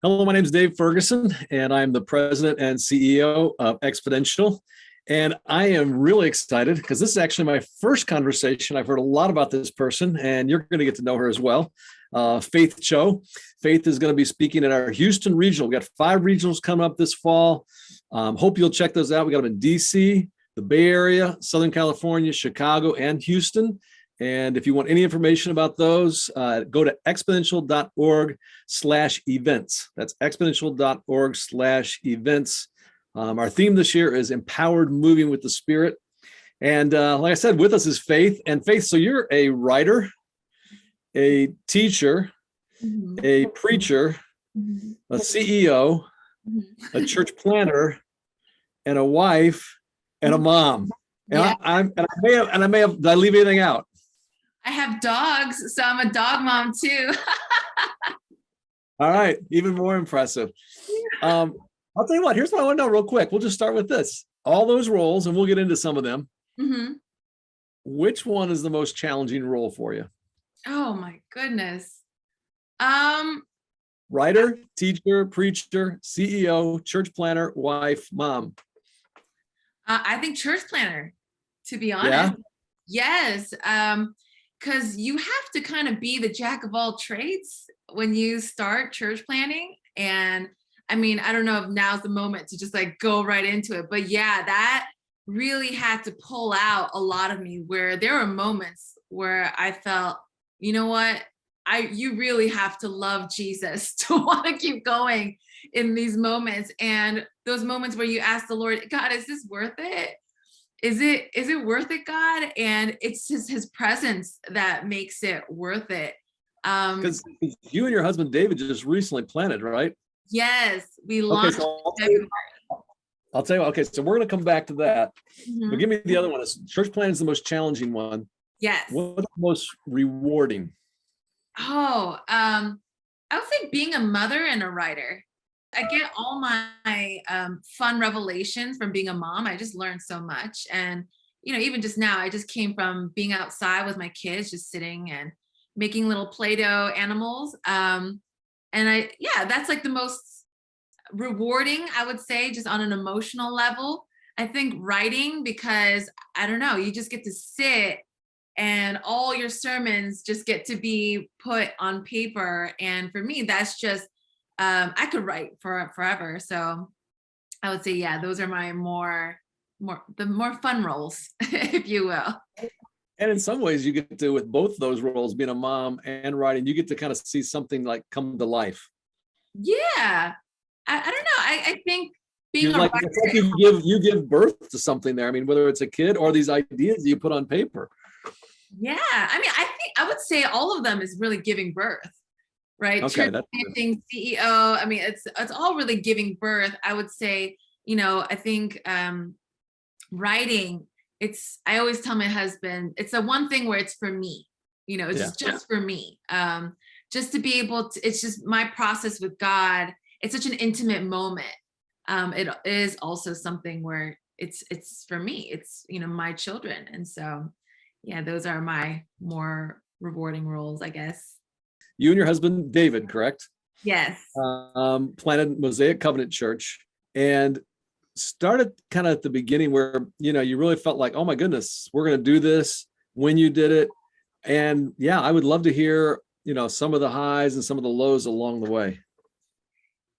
Hello, my name is Dave Ferguson, and I'm the president and CEO of Exponential. And I am really excited because this is actually my first conversation. I've heard a lot about this person, and you're going to get to know her as well. Faith Cho. Faith is going to be speaking at our Houston regional. We got 5 regionals coming up this fall. Hope you'll check those out. We got them in DC, the Bay Area, Southern California, Chicago, and Houston. And if you want any information about those, go to exponential.org/events. That's exponential.org/events. Our theme this year is Empowered Moving with the Spirit. And like I said, with us is Faith. And Faith, so you're a writer, a teacher, a preacher, a CEO, a church planner, and a wife, and a mom. And Yeah. I may have, did I leave anything out? I have dogs, so I'm a dog mom too. All right, even more impressive. I'll tell you what, here's what I want to know real quick. We'll just start with this. All those roles, and we'll get into some of them. Mm-hmm. Which one is the most challenging role for you? Oh my goodness. Writer, teacher, preacher, CEO, church planner, wife, mom. I think church planner, to be honest. Yeah? Yes. Because you have to kind of be the jack of all trades when you start church planning. And I mean, I don't know if now's the moment to just like go right into it, but yeah, that really had to pull out a lot of me, where there were moments where I felt, you know what, you really have to love Jesus to want to keep going in these moments. And those moments where you ask the Lord, God, is this worth it? Is it worth it, God? And it's just his presence that makes it worth it. Because you and your husband David just recently planted, right? Yes, we Okay, launched. so I'll tell you what, okay, so we're going to come back to that. Mhm. But give me the other one. Church planning is the most challenging one. Yes. What's the most rewarding? Oh, I would say being a mother and a writer. I get all my fun revelations from being a mom. I just learned so much. And, you know, even just now, I just came from being outside with my kids, just sitting and making little Play-Doh animals. And that's like the most rewarding, I would say, just on an emotional level. I think writing, because I don't know, you just get to sit and all your sermons just get to be put on paper. And for me, that's just, I could write for forever. So I would say, yeah, those are my more fun roles, if you will. And in some ways, you get to, with both those roles, being a mom and writing, you get to kind of see something like come to life. Yeah. I don't know. I think being It's like you give birth to something there. I mean, whether it's a kid or these ideas you put on paper. yeah. I mean, I think I would say all of them is really giving birth, right? Okay, Church planting, CEO. I mean, it's all really giving birth. I would say, you know, I think writing, I always tell my husband, it's the one thing where it's for me, you know, it's just for me. Just to be able to, it's just my process with God. It's such an intimate moment. It is also something where it's for me, it's, you know, my children. And so, yeah, those are my more rewarding roles, I guess. You and your husband, David, correct? Yes. Planted Mosaic Covenant Church and started kind of at the beginning where, you know, you really felt like, oh my goodness, we're going to do this when you did it. And yeah, I would love to hear, you know, some of the highs and some of the lows along the way.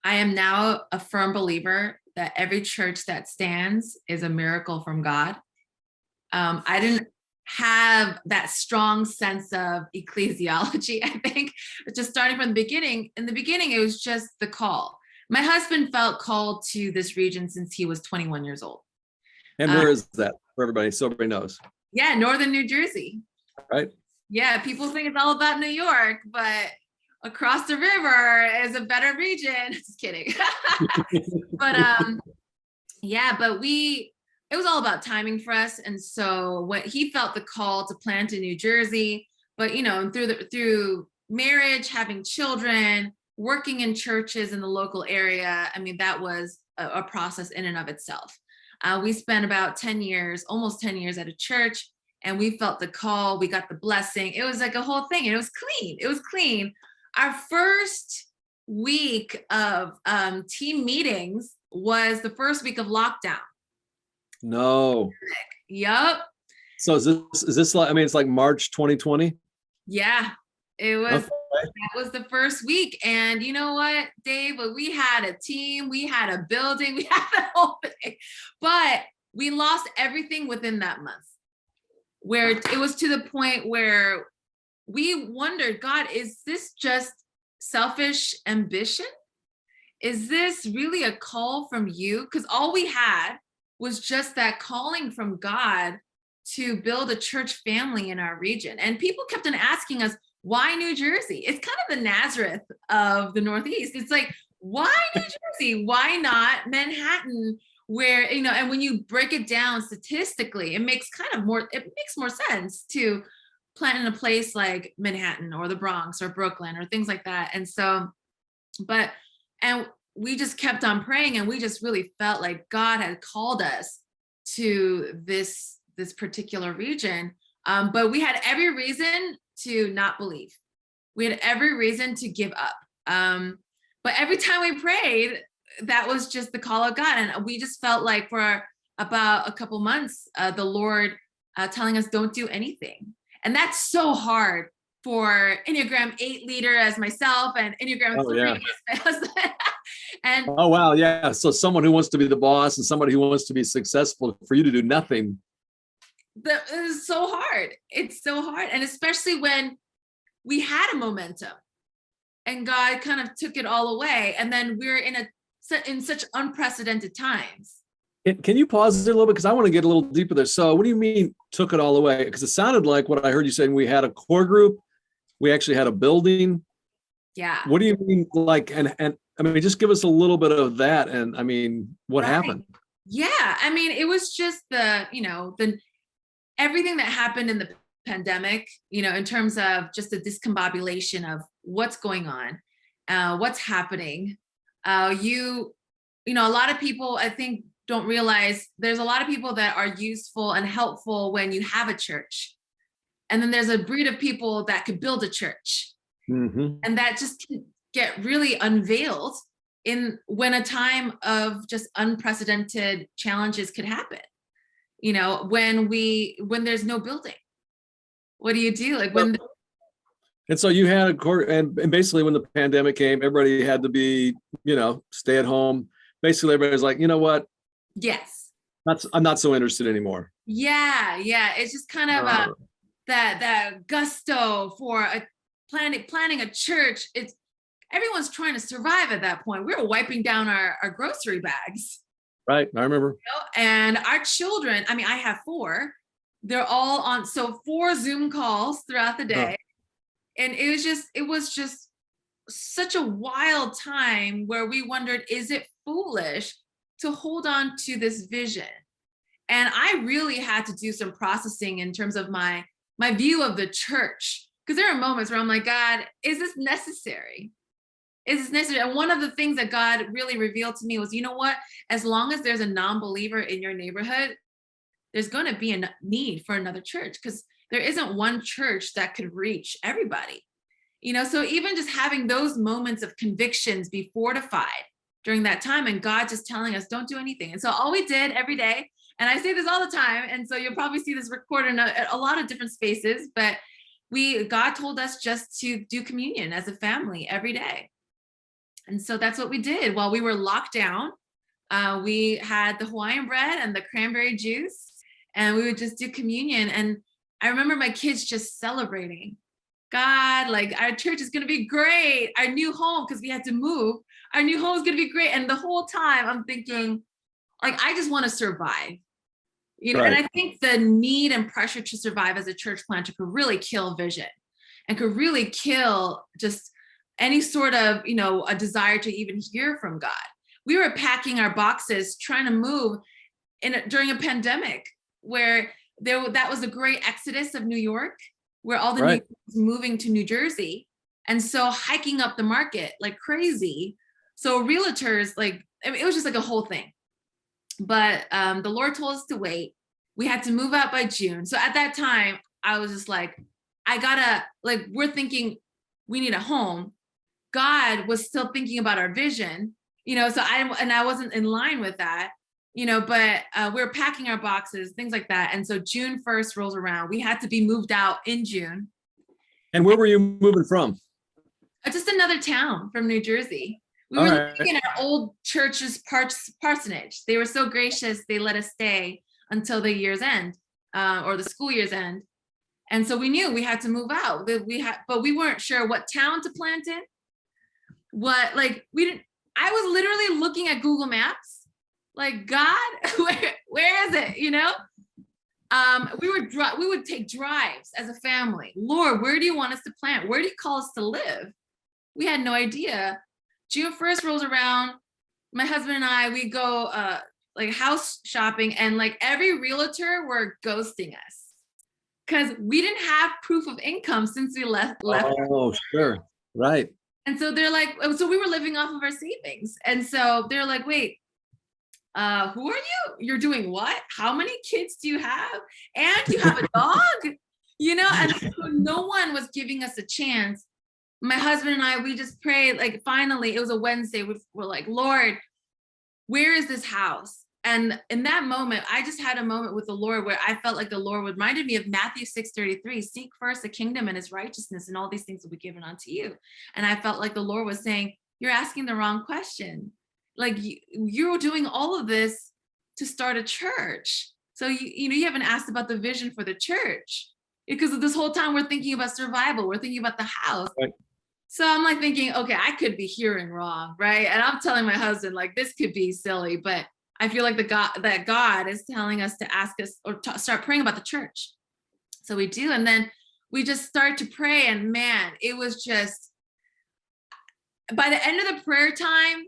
I am now a firm believer that every church that stands is a miracle from God. I didn't have that strong sense of ecclesiology, I think, just starting from the beginning. In the beginning, it was just the call. My husband felt called to this region since he was 21 years old. And where is that for everybody, so everybody knows? Yeah, northern New Jersey. Right. Yeah, people think it's all about New York, but across the river is a better region. Just kidding. But it was all about timing for us. And so when he felt the call to plant in New Jersey, but you know, through marriage, having children, working in churches in the local area, I mean, that was a process in and of itself. We spent about 10 years, almost 10 years at a church, and we felt the call, we got the blessing. It was like a whole thing, and it was clean. It was clean. Our first week of team meetings was the first week of lockdown. No. Yup. So is this like, I mean, it's like March 2020? Yeah, it was. Okay. That was the first week. And you know what, Dave? We had a team, we had a building, we had the whole thing, but we lost everything within that month, where it was to the point where we wondered, God, is this just selfish ambition? Is this really a call from you? Because all we had was just that calling from God to build a church family in our region. And people kept on asking us, why New Jersey? It's kind of the Nazareth of the Northeast. It's like, why New Jersey? Why not Manhattan? Where, you know, and when you break it down statistically, it makes more sense to plant in a place like Manhattan or the Bronx or Brooklyn or things like that. And so, and we just kept on praying, and we just really felt like God had called us to this particular region. But we had every reason to not believe. We had every reason to give up. But every time we prayed, that was just the call of God. And we just felt like for about a couple months, the Lord telling us, don't do anything. And that's so hard for Enneagram 8 leader as myself and Enneagram 3 yeah. as my husband. And oh, wow. Yeah. So someone who wants to be the boss and somebody who wants to be successful, for you to do nothing. It is so hard. It's so hard. And especially when we had a momentum and God kind of took it all away. And then we're in such unprecedented times. Can you pause there a little bit? Because I want to get a little deeper there. So what do you mean took it all away? Because it sounded like what I heard you saying, we had a core group. We actually had a building. Yeah. What do you mean? Like, and I mean, just give us a little bit of that. And I mean, what happened? Yeah. I mean, it was just everything that happened in the pandemic, in terms of just the discombobulation of what's going on, what's happening. A lot of people, I think, don't realize there's a lot of people that are useful and helpful when you have a church. And then there's a breed of people that could build a church. Mm-hmm. And that just can get really unveiled when a time of just unprecedented challenges could happen. When there's no building, what do you do? Like and so you had a core, and basically when the pandemic came, everybody had to be, stay at home. Basically, everybody's like, you know what? Yes. I'm not so interested anymore. Yeah. It's just kind of that gusto for planning a church. Everyone's trying to survive at that point. We were wiping down our grocery bags. Right. I remember. And our children, I mean, I have 4. They're all on, so 4 Zoom calls throughout the day. And it was just such a wild time where we wondered, is it foolish to hold on to this vision? And I really had to do some processing in terms of my view of the church, because there are moments where I'm like, God, is this necessary? Is this necessary? And one of the things that God really revealed to me was, you know what? As long as there's a non-believer in your neighborhood, there's going to be a need for another church, because there isn't one church that could reach everybody. So even just having those moments of convictions be fortified during that time, and God just telling us, don't do anything. And so all we did every day, and I say this all the time, and so you'll probably see this recorded in a lot of different spaces, but God told us just to do communion as a family every day. And so that's what we did while we were locked down. We had the Hawaiian bread and the cranberry juice, and we would just do communion. And I remember my kids just celebrating. God, like, our church is going to be great. Our new home, because we had to move, our new home is going to be great. And the whole time I'm thinking, like, I just want to survive. Right. And I think the need and pressure to survive as a church planter could really kill vision, and could really kill just any sort of, a desire to even hear from God. We were packing our boxes, trying to move during a pandemic where that was a great exodus of New York, where all the New York was moving to New Jersey. And so hiking up the market like crazy. So realtors, it was just like a whole thing. But the Lord told us to wait. We had to move out by June. So at that time, I was just like, we're thinking we need a home. God was still thinking about our vision, so I wasn't in line with that, but we were packing our boxes, things like that. And so June 1st rolls around. We had to be moved out in June. And where were you moving from? Just another town from New Jersey. We All were right. living in our old church's parsonage. They were so gracious. They let us stay until the year's end, or the school year's end. And so we knew we had to move out. But we weren't sure what town to plant in. I was literally looking at Google Maps, like, God, where is it? We would take drives as a family. Lord, where do you want us to plant? Where do you call us to live? We had no idea. June 1st rolls around. My husband and I, we go house shopping, and like every realtor were ghosting us because we didn't have proof of income since we left. Oh, sure. Right. And so they're like, so we were living off of our savings. And so they're like, wait, who are you? You're doing what? How many kids do you have? And you have a dog, and so no one was giving us a chance. My husband and I, we just prayed, like, finally, it was a Wednesday. We're like, Lord, where is this house? And in that moment, I just had a moment with the Lord where I felt like the Lord reminded me of Matthew 6:33, seek first the kingdom and his righteousness, and all these things will be given unto you. And I felt like the Lord was saying, you're asking the wrong question. Like, you're doing all of this to start a church. So you haven't asked about the vision for the church, because of this whole time we're thinking about survival. We're thinking about the house. Right. So I'm like thinking, okay, I could be hearing wrong, right? And I'm telling my husband, like, this could be silly, but I feel like that God is telling us to ask us or start praying about the church. So we do. And then we just start to pray. And man, it was just, by the end of the prayer time,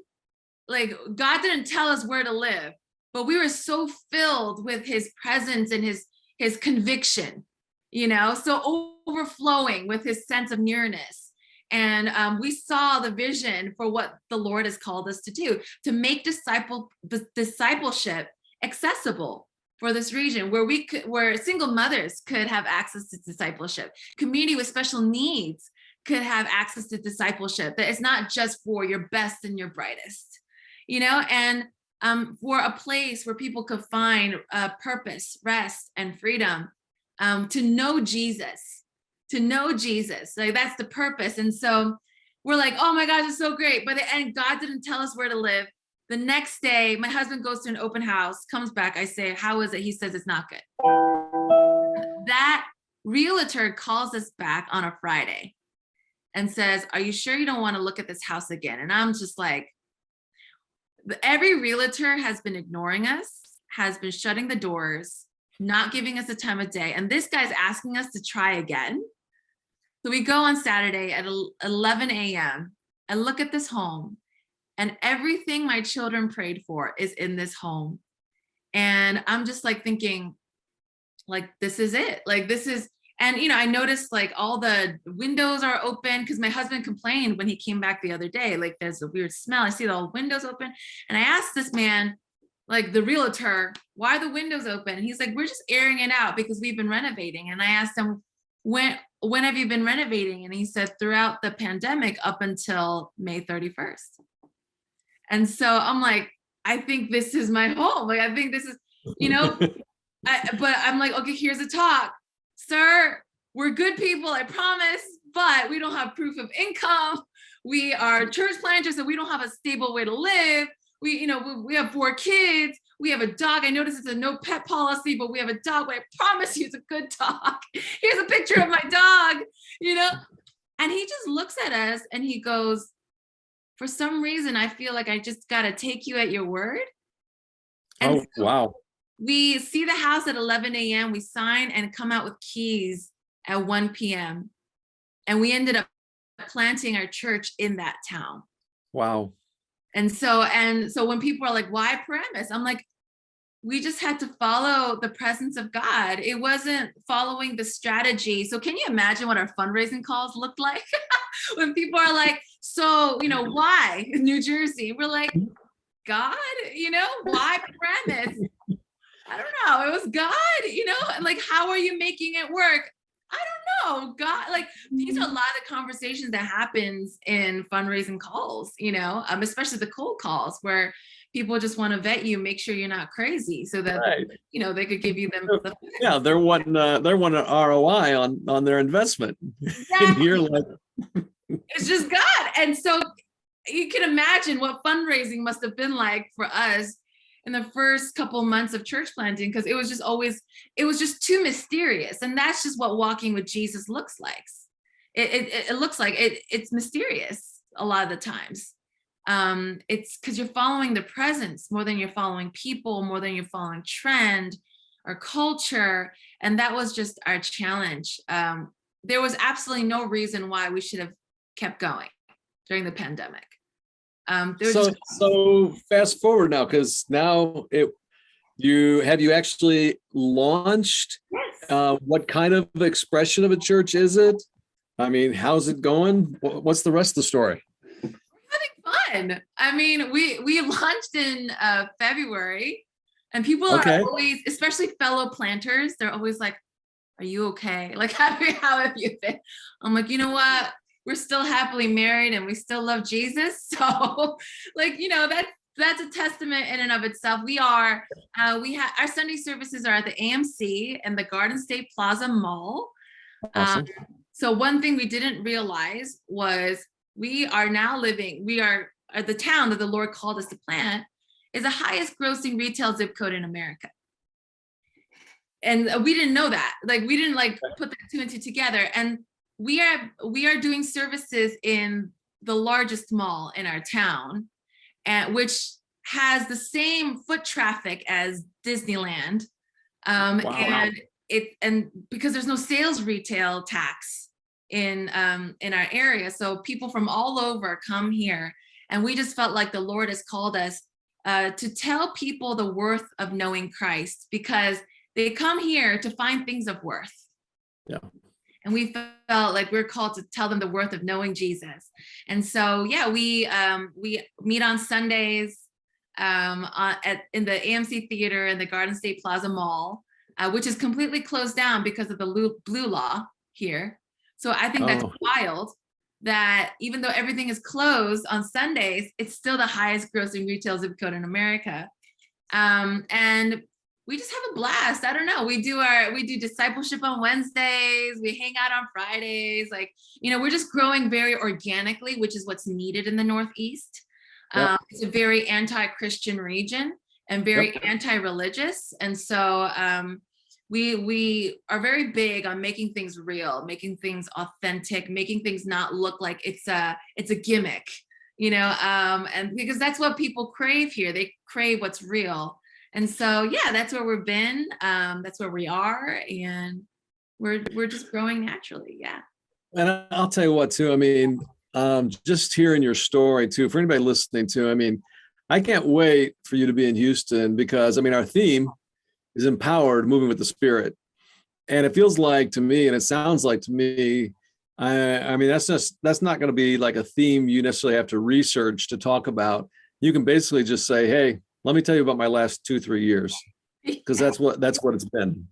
like, God didn't tell us where to live, but we were so filled with his presence and his conviction, so overflowing with his sense of nearness. And we saw the vision for what the Lord has called us to do, to make discipleship accessible for this region, where single mothers could have access to discipleship, community with special needs could have access to discipleship, that it's not just for your best and your brightest, and for a place where people could find purpose, rest, and freedom, to know Jesus. Like, that's the purpose. And so we're like, oh my gosh, it's so great. But and God didn't tell us where to live. The next day, my husband goes to an open house, comes back. I say, how is it? He says, it's not good. That realtor calls us back on a Friday and says, are you sure you don't want to look at this house again? And I'm just like, every realtor has been ignoring us, has been shutting the doors, not giving us a time of day. And this guy's asking us to try again. So we go on Saturday at 11 a.m. and look at this home, and everything my children prayed for is in this home. And I'm just like thinking, like, this is it. Like, this is, and I noticed like all the windows are open, because my husband complained when he came back the other day, like, there's a weird smell. I see all the windows open. And I asked this man, like the realtor, why are the windows open? And he's like, we're just airing it out because we've been renovating. And I asked him, when have you been renovating? And he said, throughout the pandemic up until May 31st. And so I'm like, I think this is my home. Like, I think this is, but I'm like, okay, here's a talk. Sir, we're good people, I promise, but we don't have proof of income. We are church planters, so we don't have a stable way to live. We have 4 kids. We have a dog. I noticed it's a no pet policy, but we have a dog, but I promise you it's a good dog. Here's a picture of my dog, And he just looks at us and he goes, for some reason, I feel like I just got to take you at your word. And oh, wow. We see the house at 11 a.m. We sign and come out with keys at 1 p.m. And we ended up planting our church in that town. Wow. And so when people are like, why Paramus? I'm like, we just had to follow the presence of God. It wasn't following the strategy. So can you imagine what our fundraising calls looked like? When people are like, so, why New Jersey? We're like, God, why Paramus? I don't know. It was God, and like, how are you making it work? I don't know. God, like these are a lot of the conversations that happens in fundraising calls, especially the cold calls where people just want to vet you, make sure you're not crazy so that, Right. they could give you them. Yeah, they're wanting an ROI on their investment. And Exactly. you're like, It's just God. And so you can imagine what fundraising must have been like for us in the first couple months of church planting, because it was just too mysterious. And that's just what walking with Jesus looks like. It looks like it's mysterious a lot of the times. It's because you're following the presence more than you're following people, more than you're following trend or culture. And that was just our challenge. There was absolutely no reason why we should have kept going during the pandemic. So fast forward now, because now have you actually launched? Yes. What kind of expression of a church is it? I mean, how's it going? What's the rest of the story? Having fun. I mean, we launched in February, and people are Okay. always, especially fellow planters, they're always like, "Are you okay? Like, how have you been?" I'm like, you know what? We're still happily married, and we still love Jesus. So, like, that's a testament in and of itself. We have our Sunday services are at the AMC and the Garden State Plaza Mall. Awesome. So one thing we didn't realize was we are the town that the Lord called us to plant is the highest grossing retail zip code in America. And we didn't know that. Like, we didn't put that two and two together. And we are doing services in the largest mall in our town, and which has the same foot traffic as Disneyland. Wow. And because there's no sales retail tax in our area, so people from all over come here, and we just felt like the Lord has called us to tell people the worth of knowing Christ, because they come here to find things of worth. Yeah. And we felt like we're called to tell them the worth of knowing Jesus. And so, yeah, we meet on Sundays in the AMC Theater in the Garden State Plaza Mall, which is completely closed down because of the blue law here. So I think that's wild that even though everything is closed on Sundays, it's still the highest grossing retail zip code in America. And we just have a blast. I don't know. We do discipleship on Wednesdays. We hang out on Fridays. We're just growing very organically, which is what's needed in the Northeast. Yep. It's a very anti-Christian region and very anti-religious. And so we are very big on making things real, making things authentic, making things not look like it's a gimmick, and because that's what people crave here. They crave what's real. And so, yeah, that's where we've been. That's where we are. And we're just growing naturally. Yeah. And I'll tell you what, too. I mean, just hearing your story, too, for anybody listening, too, I mean, I can't wait for you to be in Houston because, I mean, our theme is empowered, moving with the Spirit. And it feels like to me, and it sounds like to me, I mean, that's not going to be like a theme you necessarily have to research to talk about. You can basically just say, hey, let me tell you about my last 2-3 years, because that's what it's been.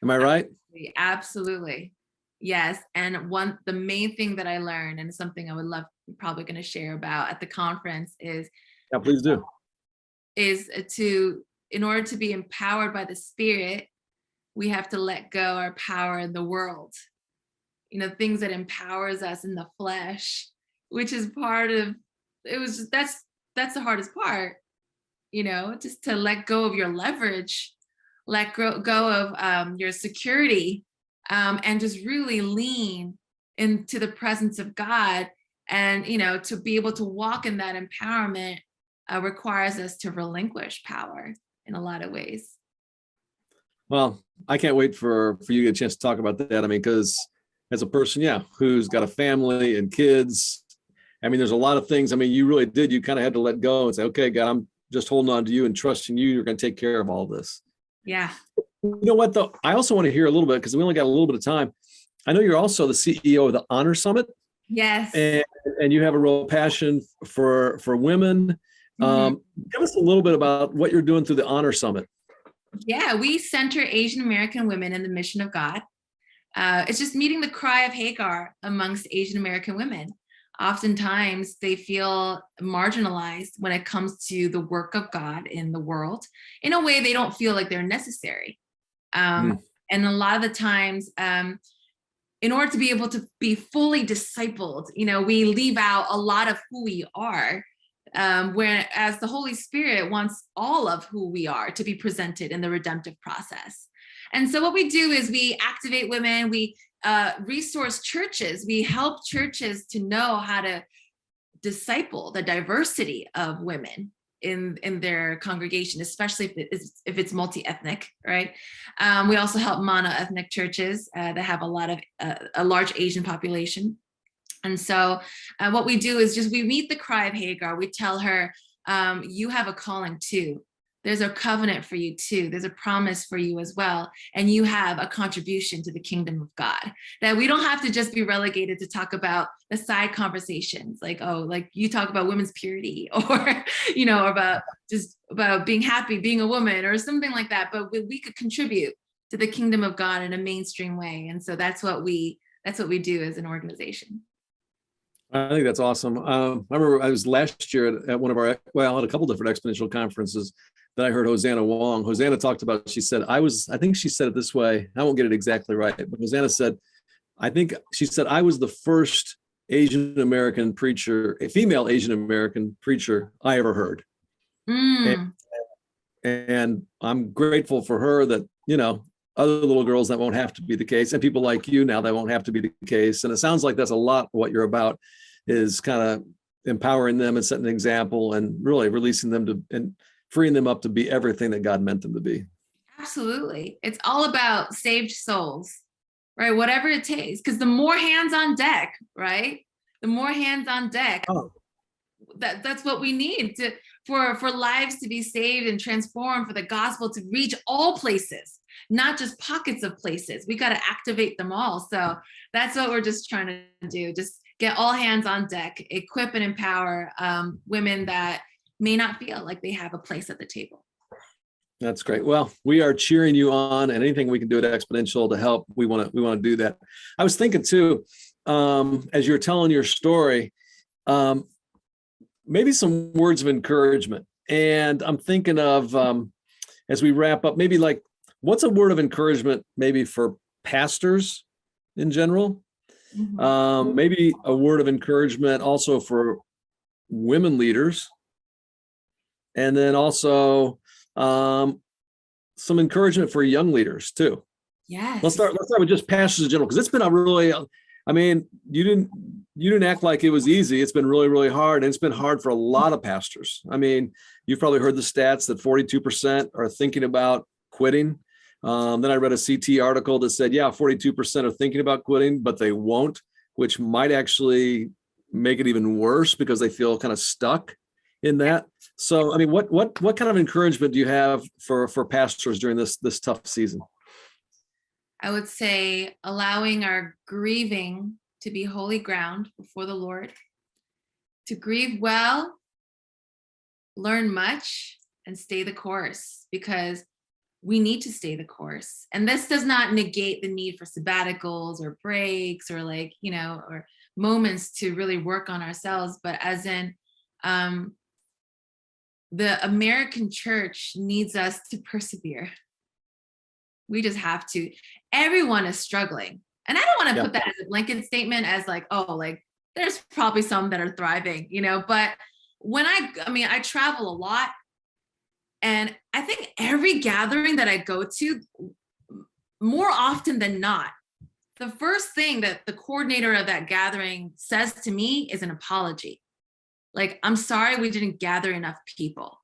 Am I right? Absolutely. Yes. And the main thing that I learned, and something I would love, probably going to share about at the conference is, Yeah, please do. In order to be empowered by the Spirit, we have to let go our power in the world, things that empowers us in the flesh, which is that's the hardest part. Just to let go of your leverage, let go of your security, and just really lean into the presence of God. And, to be able to walk in that empowerment requires us to relinquish power in a lot of ways. Well, I can't wait for you to get a chance to talk about that. I mean, because as a person, who's got a family and kids, I mean, there's a lot of things. I mean, you kind of had to let go and say, okay, God, I'm just holding on to you and trusting you. You're going to take care of all this. Yeah. You know what, though? I also want to hear a little bit, because we only got a little bit of time. I know you're also the CEO of the Honor Summit. Yes. And you have a real passion for women. Mm-hmm. Give us a little bit about what you're doing through the Honor Summit. Yeah, we center Asian American women in the mission of God. It's just meeting the cry of Hagar amongst Asian American women. Oftentimes they feel marginalized when it comes to the work of God in the world. In a way, they don't feel like they're necessary. And a lot of the times, in order to be able to be fully discipled, we leave out a lot of who we are, whereas the Holy Spirit wants all of who we are to be presented in the redemptive process. And so what we do is we activate women, we resource churches, we help churches to know how to disciple the diversity of women in their congregation, especially if it's multi-ethnic, right? We also help mono-ethnic churches that have a large Asian population. And so what we do is we meet the cry of Hagar. We tell her, you have a calling too. There's a covenant for you too. There's a promise for you as well. And you have a contribution to the kingdom of God. That we don't have to just be relegated to talk about the side conversations, like you talk about women's purity or, about being happy, being a woman or something like that. But we could contribute to the kingdom of God in a mainstream way. And so that's what we do as an organization. I think that's awesome. I remember I was last year at one of at a couple different Exponential conferences that I heard Hosanna Wong. Hosanna talked about, she said, I think she said it this way. I won't get it exactly right, but Hosanna said, she said, I was the first Asian American preacher, a female Asian American preacher I ever heard. And I'm grateful for her that, other little girls, that won't have to be the case. And people like you now, that won't have to be the case. And it sounds like that's a lot what you're about, is kind of empowering them and setting an example and really releasing them and freeing them up to be everything that God meant them to be. Absolutely. It's all about saved souls, right? Whatever it takes. Because the more hands on deck, right? The more hands on deck, that's what we need for lives to be saved and transformed, for the gospel to reach all places, not just pockets of places. We got to activate them all. So that's what we're just trying to do. Just get all hands on deck, equip and empower women that may not feel like they have a place at the table. That's great. Well, we are cheering you on, and anything we can do at Exponential to help, we want to do that. I was thinking too, as you're telling your story, maybe some words of encouragement. And I'm thinking of, as we wrap up, maybe like, what's a word of encouragement maybe for pastors in general? Mm-hmm. Maybe a word of encouragement also for women leaders. And then also some encouragement for young leaders too. Yes. Let's start with just pastors in general, because it's been a really, you didn't act like it was easy. It's been really, really hard. And it's been hard for a lot of pastors. You've probably heard the stats that 42% are thinking about quitting. Then I read a CT article that said, 42% are thinking about quitting, but they won't, which might actually make it even worse because they feel kind of stuck in that. So, what kind of encouragement do you have for pastors during this tough season? I would say allowing our grieving to be holy ground before the Lord, to grieve well, learn much, and stay the course, because we need to stay the course. And this does not negate the need for sabbaticals or breaks or or moments to really work on ourselves, but as in, the American church needs us to persevere. We just have to. Everyone is struggling. And I don't want to put that as a blanket statement as there's probably some that are thriving, but when I travel a lot, and I think every gathering that I go to, more often than not, the first thing that the coordinator of that gathering says to me is an apology. I'm sorry we didn't gather enough people.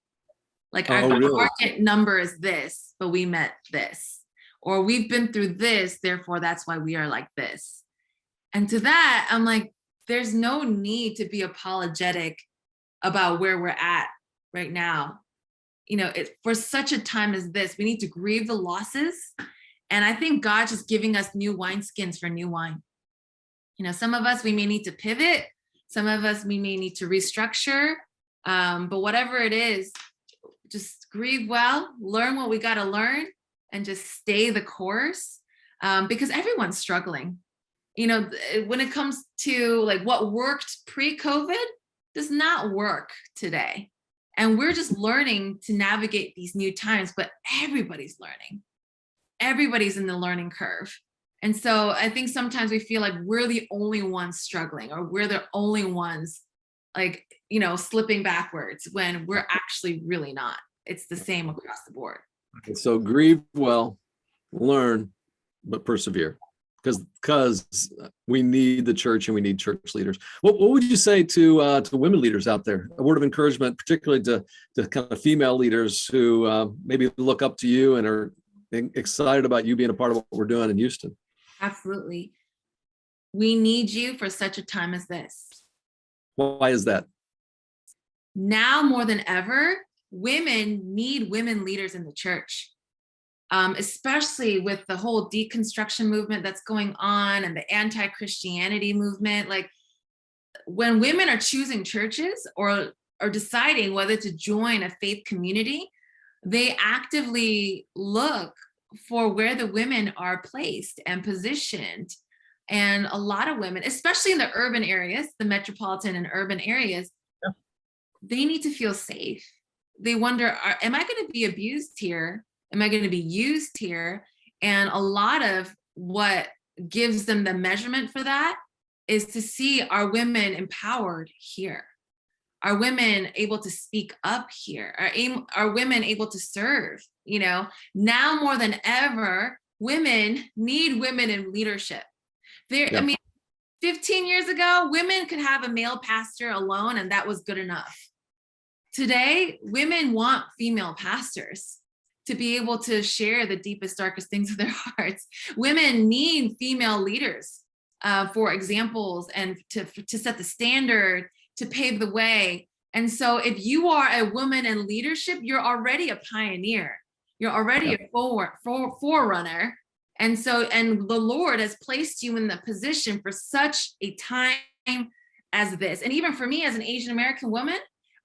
Our target number is this, but we met this. Or we've been through this, therefore that's why we are like this. And to that, I'm like, there's no need to be apologetic about where we're at right now. For such a time as this, we need to grieve the losses. And I think God's just giving us new wineskins for new wine. Some of us, we may need to pivot. Some of us, we may need to restructure. But whatever it is, just grieve well, learn what we got to learn, and just stay the course. because everyone's struggling. When it comes to like what worked pre-COVID does not work today. And we're just learning to navigate these new times, but everybody's learning. Everybody's in the learning curve. And so I think sometimes we feel like we're the only ones struggling, or we're the only ones like, slipping backwards, when we're actually really not. It's the same across the board. So grieve well, learn, but persevere, because we need the church and we need church leaders. What would you say to women leaders out there? A word of encouragement, particularly to kind of female leaders who maybe look up to you and are excited about you being a part of what we're doing in Houston. Absolutely. We need you for such a time as this. Why is that? Now more than ever, women need women leaders in the church, especially with the whole deconstruction movement that's going on and the anti-Christianity movement. Like, when women are choosing churches or deciding whether to join a faith community, they actively look for where the women are placed and positioned. And a lot of women, especially in the urban areas, the metropolitan and urban areas, they need to feel safe. They wonder, am I going to be abused here? Am I going to be used here? And a lot of what gives them the measurement for that is to see, are women empowered here? Are women able to speak up here? Are women able to serve? Now more than ever, women need women in leadership. I mean, 15 years ago, women could have a male pastor alone, and that was good enough. Today, women want female pastors to be able to share the deepest, darkest things of their hearts. Women need female leaders for examples and to set the standard, to pave the way. And so if you are a woman in leadership, you're already a pioneer. You're already a forerunner. And the Lord has placed you in the position for such a time as this. And even for me as an Asian American woman,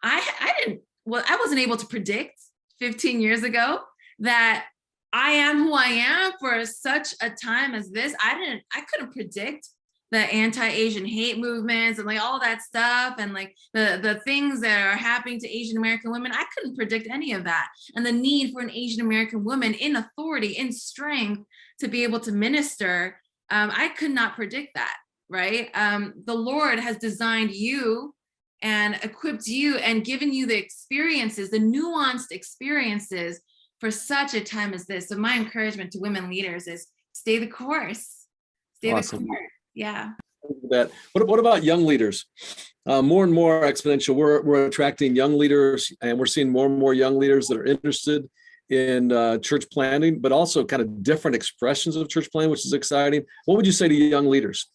I wasn't able to predict 15 years ago that I am who I am for such a time as this. I couldn't predict the anti-Asian hate movements and like all that stuff, and like the things that are happening to Asian American women. I couldn't predict any of that. And the need for an Asian American woman in authority, in strength, to be able to minister, I could not predict that, right? The Lord has designed you and equipped you and given you the experiences, the nuanced experiences for such a time as this. So my encouragement to women leaders is stay the course. Stay the course. Yeah. What about young leaders? More and more Exponential, we're attracting young leaders, and we're seeing more and more young leaders that are interested in church planting, but also kind of different expressions of church planting, which is exciting. What would you say to young leaders?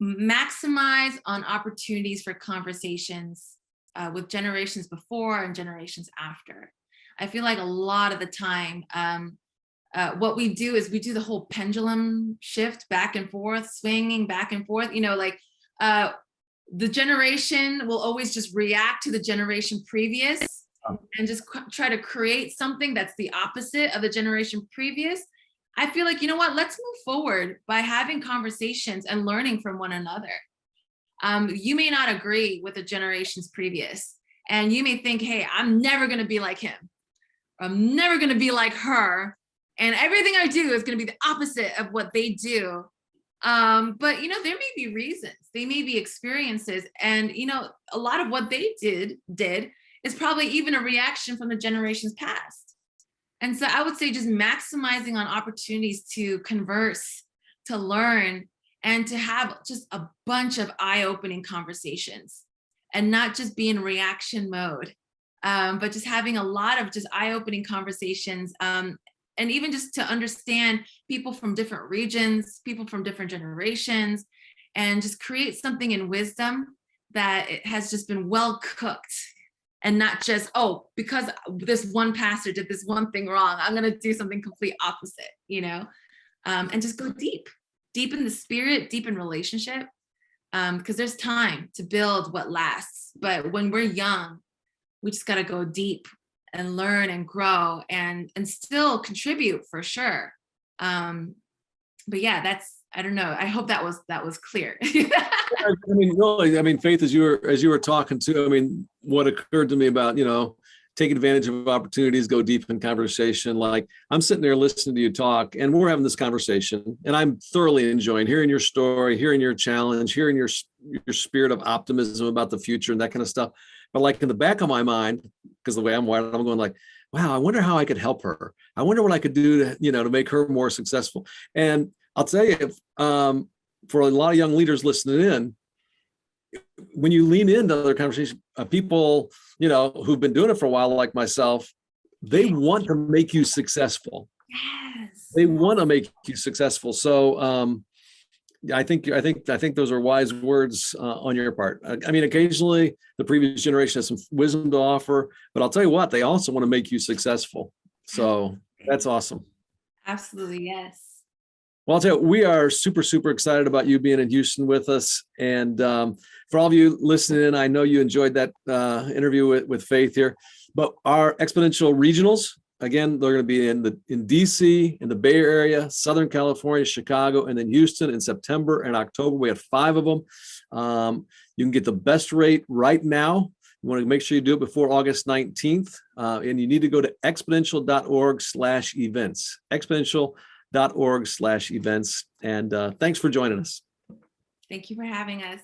Maximize on opportunities for conversations with generations before and generations after. I feel like a lot of the time, what we do is we do the whole pendulum shift back and forth, swinging back and forth. The generation will always just react to the generation previous and just try to create something that's the opposite of the generation previous. I feel like, let's move forward by having conversations and learning from one another. You may not agree with the generations previous, and you may think, hey, I'm never going to be like him. I'm never going to be like her. And everything I do is going to be the opposite of what they do. But, there may be reasons, they may be experiences. And, a lot of what they did is probably even a reaction from the generations past. And so I would say just maximizing on opportunities to converse, to learn, and to have just a bunch of eye-opening conversations and not just be in reaction mode, but just having a lot of just eye-opening conversations. And even just to understand people from different regions, people from different generations, and just create something in wisdom that it has just been well cooked, and not just, because this one pastor did this one thing wrong, I'm going to do something complete opposite, and just go deep in the spirit, deep in relationship, because there's time to build what lasts. But when we're young, we just got to go deep and learn and grow and still contribute for sure. But yeah, I don't know. I hope that was clear. I mean, really, I mean, Faith, as you were talking to, I mean, what occurred to me about, taking advantage of opportunities, go deep in conversation. Like, I'm sitting there listening to you talk, and we're having this conversation, and I'm thoroughly enjoying hearing your story, hearing your challenge, hearing your spirit of optimism about the future and that kind of stuff. But like in the back of my mind, because the way I'm wired, I'm going like, wow, I wonder how I could help her. I wonder what I could do to, to make her more successful. And I'll tell you, for a lot of young leaders listening in, when you lean into other conversations, people, who've been doing it for a while, like myself, they want to make you successful. Yes. They want to make you successful. So I think those are wise words on your part. I mean, occasionally the previous generation has some wisdom to offer, but I'll tell you what, they also want to make you successful. So that's awesome. Absolutely, yes. Well, I'll tell you, we are super, super excited about you being in Houston with us. And for all of you listening, I know you enjoyed that interview with Faith here. But our Exponential Regionals, again, they're going to be in DC, in the Bay Area, Southern California, Chicago, and then Houston in September and October. We have 5 of them. You can get the best rate right now. You want to make sure you do it before August 19th. And you need to go to exponential.org/events. Exponential.org/events. And thanks for joining us. Thank you for having us.